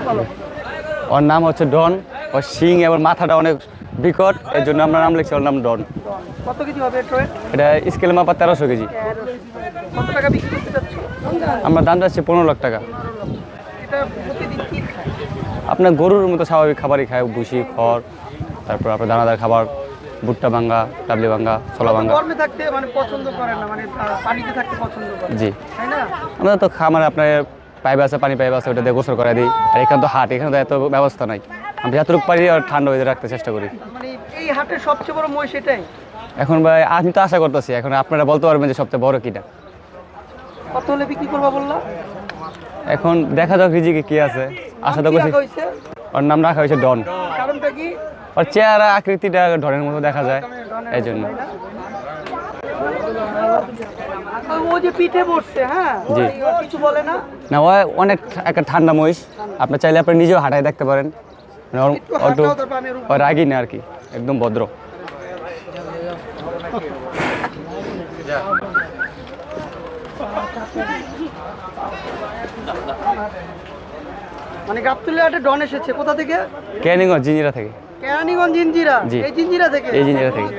ওর নাম হচ্ছে ডন। ওর শিং এবং মাথাটা অনেক বিকট, এর জন্য আমরা নাম লিখছি ওর নাম ডন। কত কেজি হবে এর ওয়েট? এটা স্কেল মাপা 1300 কেজি। কত টাকা বিক্রি করতে চাচ্ছ? আমরা দাম যাচ্ছি 15 লাখ টাকা। এটা প্রতিদিন কি খায়? আপনার গরুর মতো স্বাভাবিক খাবারই খায়, ভুসি, খড়, তারপর আপনার দানাদার খাবার, ভুট্টা ভাঙ্গা, ডাবলি ভাঙ্গা, ছোলা ভাঙ্গা। গরমে থাকতে মানে পছন্দ করে না, মানে পানিতে থাকতে পছন্দ করে, জি। তাই না? আমরা তো খামারে আপনার পাইপ আছে, পানি পাইপ আছে, ওটা দিয়ে গোসল করে দিই। আর এখানে তো হাট, এখানে তো এত ব্যবস্থা নাই। আমি যতটুকু পারি আর ঠান্ডা হয়ে রাখতে চেষ্টা করি। মানে এই হাটের সবচেয়ে বড় মহিষ এটাই? এখন ভাই আমি তো আশা করতেছি, এখন আপনারা বলতে পারবেন যে সবচেয়ে বড় কিটা। কত হলে বিক্রি করবা বললা? এখন দেখা যাক রিজিকে কি আছে, আশা তো কি করছি। রাখা হয়েছে? ওর নাম রাখা হয়েছে ডন। কারণটা কি? ওর চেহারা আকৃতিটা ডনের মতো দেখা যায়, এই জন্য। ও যে পিঠে বসছে, হ্যাঁ, জি। ও কিছু বলে না? না, ও অনেক একটা ঠান্ডা মহিষ। আপনি চাইলে আপনি নিজেও হাঁটায় দেখতে পারেন। মানে একটু ওর একটু হাঁটাও, তারপর আমি ওর উপর- ওর রাগি না আর কি, একদম ভদ্র। মানে গাবতলী হাটে ডন এসেছে কোথা থেকে? ক্যানিং ও জিঞ্জিরা থেকে। কেরানীগঞ্জ জিঞ্জিরা? জি। এই জিঞ্জিরা থেকে? এই জিঞ্জিরা থেকে।